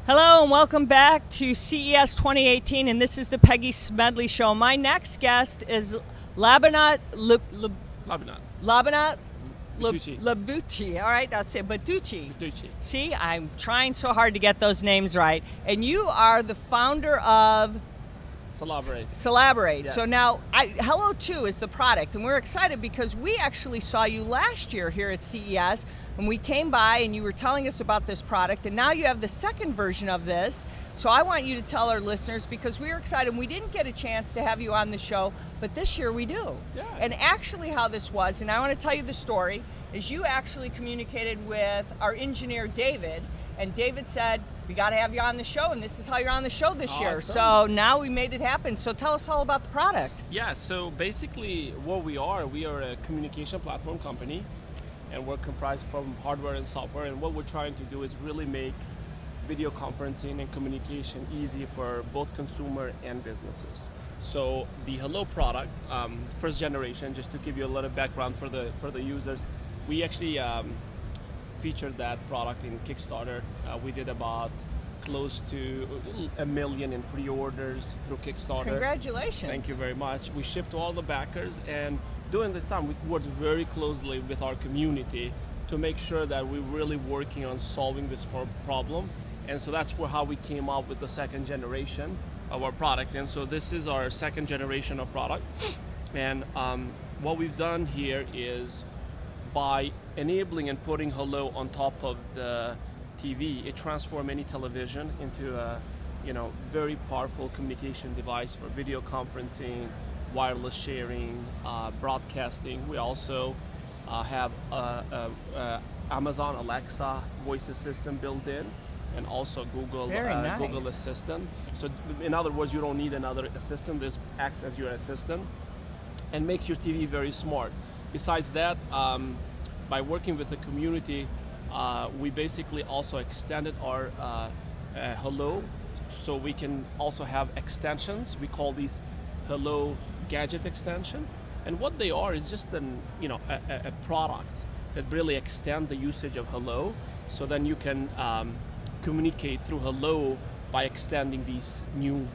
Hello and welcome back to CES 2018, and this is the Peggy Smedley Show. My next guest is Labinot. Bytyqi. All right, I'll say Bytyqi. See, I'm trying so hard to get those names right. And you are the founder of Solaborate. Yes. So now, Hello 2 is the product, and we're excited because we actually saw you last year here at CES, and we came by and you were telling us about this product, and now you have the second version of this. So I want you to tell our listeners, because we were excited, we didn't get a chance to have you on the show, but this year we do. Yeah. And actually how this was, and I want to tell you the story, is you actually communicated with our engineer, David, and David said, we got to have you on the show, and this is how you're on the show this year. Awesome. So now we made it happen. So tell us all about the product. Yeah, so basically what we are a communication platform company, and we're comprised from hardware and software, and what we're trying to do is really make video conferencing and communication easy for both consumer and businesses. So the Hello product, first generation, just to give you a little background for the users, we actually featured that product in Kickstarter. We did about close to 1 million in pre-orders through Kickstarter. Congratulations. Thank you very much. We shipped to all the backers, and during the time we worked very closely with our community to make sure that we're really working on solving this problem. And so that's how we came up with the second generation of our product. And so this is our second generation of product. And what we've done here is, by enabling and putting Hello on top of the TV, it transforms any television into a very powerful communication device for video conferencing, wireless sharing, broadcasting. We also have Amazon Alexa voice assistant built in, and also Google Google Assistant. So in other words, you don't need another assistant. This acts as your assistant and makes your TV very smart. Besides that, by working with the community, we basically also extended our Hello, so we can also have extensions. We call these Hello Gadget extension, and what they are is just a products that really extend the usage of Hello. So then you can communicate through Hello by extending these new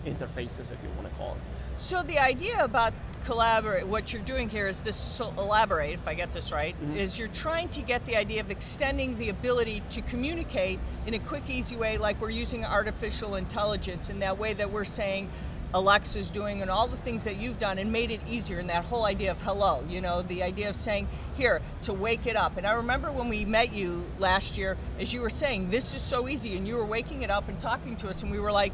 interfaces, if you want to call it. So the idea about Collaborate, what you're doing here is this Solaborate, if I get this right, is you're trying to get the idea of extending the ability to communicate in a quick, easy way, like we're using artificial intelligence in that way that we're saying Alexa's doing, and all the things that you've done, and made it easier. And that whole idea of hello, the idea of saying, here, to wake it up. And I remember when we met you last year, as you were saying, this is so easy, and you were waking it up and talking to us, and we were like,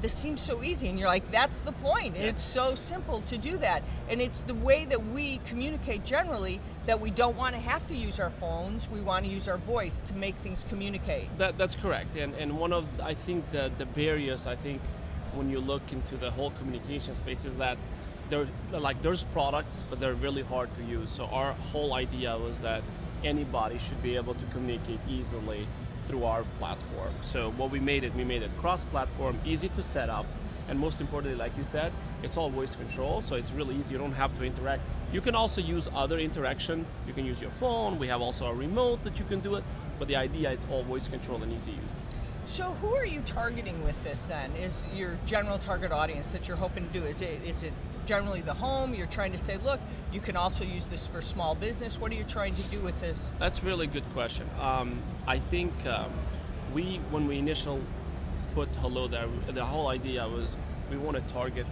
this seems so easy, and you're like, that's the point. Yes. It's so simple to do that, and it's the way that we communicate generally, that we don't want to have to use our phones. We want to use our voice to make things communicate. That's correct, and one of, I think, the barriers, I think, when you look into the whole communication space, is that there's products, but they're really hard to use. So our whole idea was that anybody should be able to communicate easily through our platform. So what we made it cross-platform, easy to set up, and most importantly, like you said, it's all voice control, so it's really easy. You don't have to interact. You can also use other interaction. You can use your phone. We have also a remote that you can do it, but the idea is all voice control and easy use. So who are you targeting with this then? Is your general target audience that you're hoping to do? Is it generally the home? You're trying to say, look, you can also use this for small business. What are you trying to do with this? That's a really good question. I think when we initially put Hello there, the whole idea was we want to target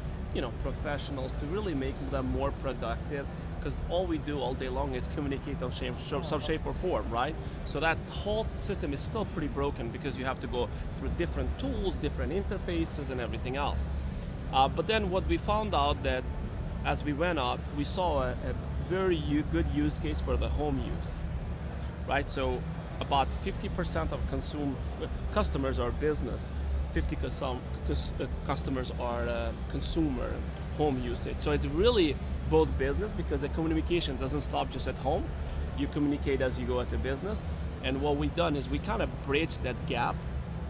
professionals to really make them more productive, because all we do all day long is communicate on some shape or form, right? So that whole system is still pretty broken, because you have to go through different tools, different interfaces, and everything else. But then what we found out, that as we went up, we saw a very good use case for the home use, right? So about 50% of customers are business, 50% customers are consumer home usage. So it's really both business, because the communication doesn't stop just at home. You communicate as you go at the business. And what we've done is we kind of bridge that gap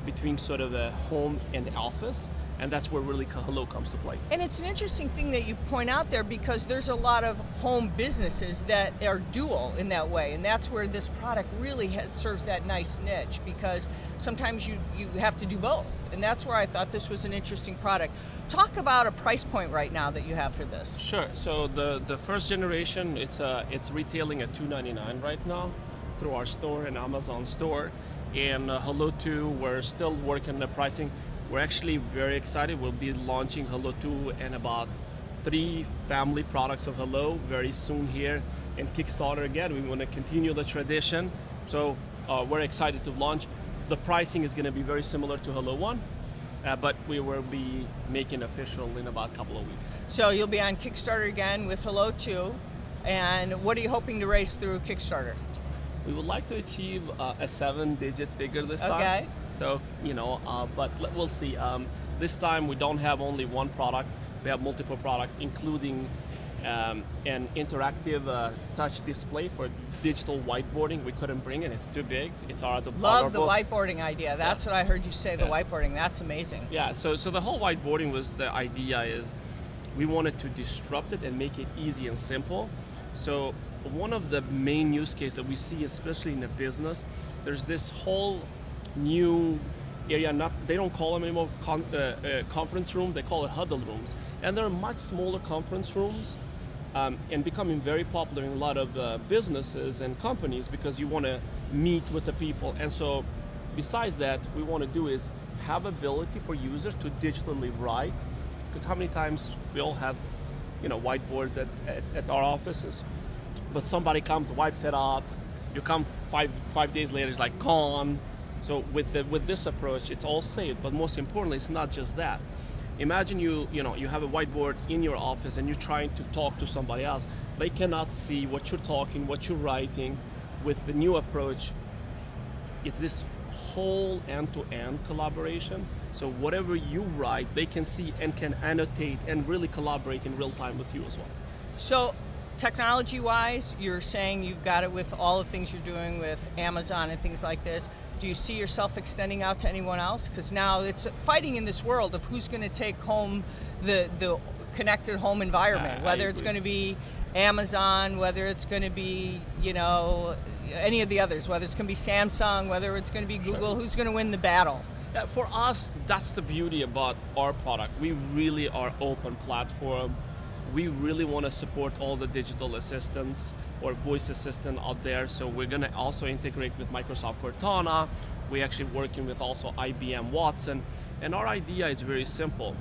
between sort of the home and the office, and that's where really Hello comes to play. And it's an interesting thing that you point out there, because there's a lot of home businesses that are dual in that way, and that's where this product really serves that nice niche, because sometimes you have to do both, and that's where I thought this was an interesting product. Talk about a price point right now that you have for this. Sure. So the first generation, it's retailing at $299 right now through our store and Amazon store. And Hello 2, we're still working on the pricing. We're actually very excited. We'll be launching Hello 2 and about 3 family products of Hello very soon here. And Kickstarter again, we want to continue the tradition. So we're excited to launch. The pricing is going to be very similar to Hello 1, but we will be making official in about a couple of weeks. So you'll be on Kickstarter again with Hello 2. And what are you hoping to raise through Kickstarter? We would like to achieve a 7-digit figure this time. Okay. So, but we'll see. This time we don't have only one product. We have multiple products, including an interactive touch display for digital whiteboarding. We couldn't bring it, it's too big. It's out of Love the whiteboarding idea. That's what I heard you say, the Yeah. whiteboarding. That's amazing. Yeah, so the whole whiteboarding was, the idea is we wanted to disrupt it and make it easy and simple. So one of the main use cases that we see, especially in a business, there's this whole new area, they don't call them anymore conference rooms, they call it huddle rooms. And they're much smaller conference rooms and becoming very popular in a lot of businesses and companies, because you want to meet with the people. And so besides that, we want to do is have ability for users to digitally write, because how many times we all have whiteboards at our offices, but somebody comes, wipes it out, you come five days later, it's like gone. So with this approach, it's all saved, but most importantly, it's not just that. Imagine you have a whiteboard in your office and you're trying to talk to somebody else. They cannot see what you're talking, what you're writing. With the new approach, it's this whole end-to-end collaboration. So whatever you write, they can see and can annotate and really collaborate in real time with you as well. So technology-wise, you're saying you've got it with all the things you're doing with Amazon and things like this. Do you see yourself extending out to anyone else? Because now it's fighting in this world of who's going to take home the connected home environment, whether it's going to be Amazon, whether it's going to be, any of the others, whether it's going to be Samsung, whether it's going to be Google. Sure. Who's going to win the battle? Yeah, for us, that's the beauty about our product. We really are open platform. We really want to support all the digital assistants or voice assistant out there. So we're going to also integrate with Microsoft Cortana. We're actually working with also IBM Watson. And our idea is very simple.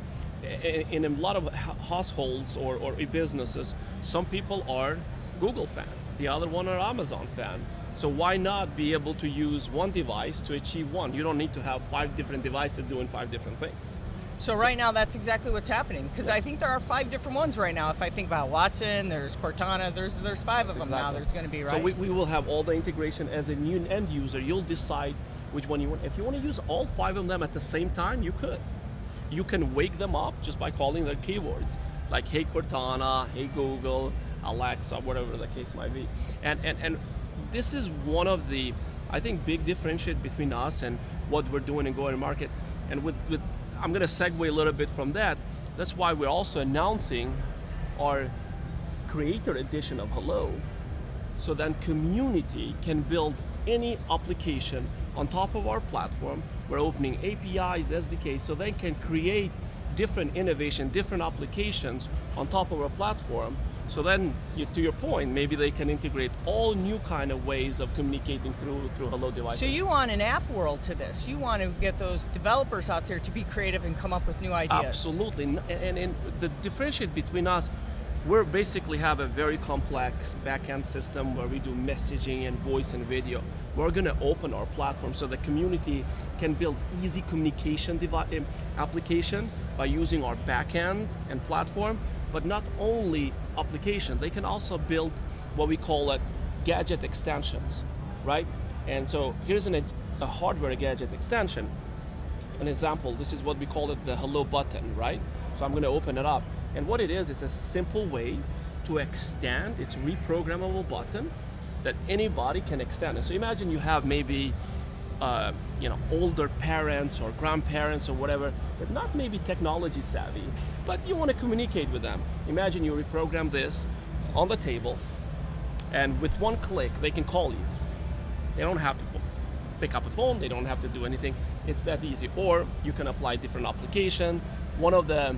In a lot of households or businesses, some people are Google fan, the other one are Amazon fan. So why not be able to use one device to achieve one? You don't need to have 5 different devices doing 5 different things. So right now, that's exactly what's happening, because Yeah. I think there are 5 different ones right now. If I think about Watson, there's Cortana, there's 5 of them now. There's going to be, right? So we will have all the integration. As a new end user, you'll decide which one you want. If you want to use all 5 of them at the same time, you could. You can wake them up just by calling their keywords, like hey Cortana, hey Google, Alexa, whatever the case might be. And this is one of the, I think, big differentiate between us and what we're doing in go-to-market. And with I'm going to segue a little bit from that. That's why we're also announcing our creator edition of Hello, so then community can build any application on top of our platform. We're opening APIs, SDKs, so they can create different innovation, different applications on top of our platform. So then, to your point, maybe they can integrate all new kind of ways of communicating through Hello devices. So you want an app world to this. You want to get those developers out there to be creative and come up with new ideas. Absolutely, and the differentiate between us, we basically have a very complex back-end system where we do messaging and voice and video. We're going to open our platform so the community can build easy communication application by using our back-end and platform. But not only application, they can also build what we call gadget extensions, right? And so here's a hardware gadget extension. An example, this is what we call it, the Hello button, right? So I'm going to open it up. And what it is, it's a simple way to extend, it's a reprogrammable button that anybody can extend. And so imagine you have maybe older parents or grandparents or whatever that not maybe technology savvy, but you want to communicate with them. Imagine you reprogram this on the table, and with one click they can call you. They don't have to pick up a phone, they don't have to do anything. It's that easy. Or you can apply different application. One of the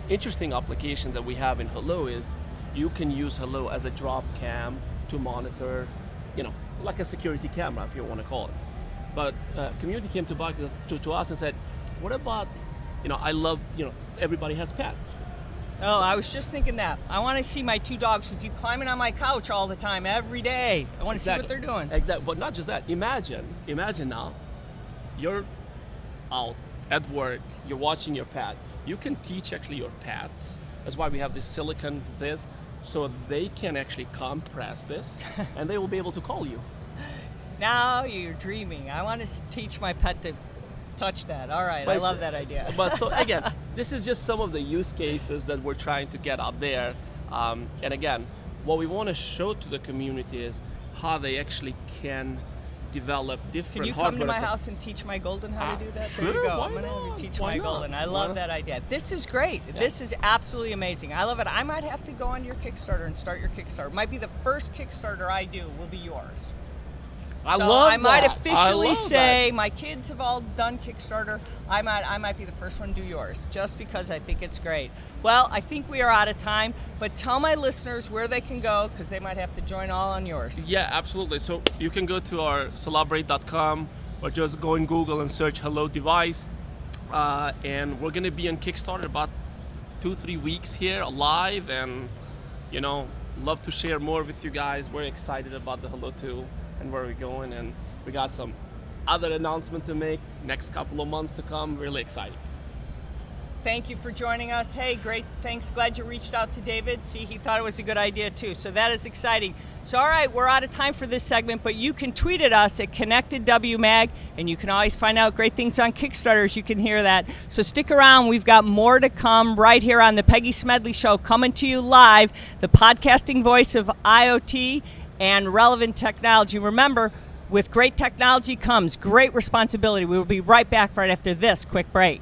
interesting applications that we have in Hello is you can use Hello as a drop cam to monitor, like a security camera, if you want to call it. But community came to us and said, what about, I love, everybody has pets. Oh, I was just thinking that. I want to see my 2 dogs who keep climbing on my couch all the time, every day. I want to see what they're doing. Exactly, but not just that. Imagine now, you're out at work, you're watching your pet. You can teach actually your pets. That's why we have this silicon so they can actually compress this and they will be able to call you. Now you're dreaming. I want to teach my pet to touch that. All right, I love that idea. But so again, this is just some of the use cases that we're trying to get out there. And again, what we want to show to the community is how they actually can develop different hardware. Can you come to my house and teach my golden how to do that? Sure, there you go. why I'm going not? to teach Why my not? golden. I love that idea. This is great. Yeah. This is absolutely amazing. I love it. I might have to go on your Kickstarter and start your Kickstarter. Might be the first Kickstarter I do will be yours. I might officially say my kids have all done Kickstarter. I might be the first one to do yours, just because I think it's great. Well, I think we are out of time, but tell my listeners where they can go, because they might have to join all on yours. Yeah, absolutely. So you can go to our Solaborate.com or just go in Google and search Hello Device. And we're going to be on Kickstarter about 2-3 weeks here live, and love to share more with you guys. We're excited about the Hello 2 and where we're going, and we got some other announcement to make next couple of months to come. Really exciting. Thank you for joining us. Hey, great, thanks. Glad you reached out to David. See, he thought it was a good idea too, so that is exciting. So all right, we're out of time for this segment, but you can tweet at us at ConnectedWMag, and you can always find out great things on Kickstarters. You can hear that. So stick around. We've got more to come right here on the Peggy Smedley Show, coming to you live, the podcasting voice of IoT and relevant technology. Remember, with great technology comes great responsibility. We will be right back right after this quick break.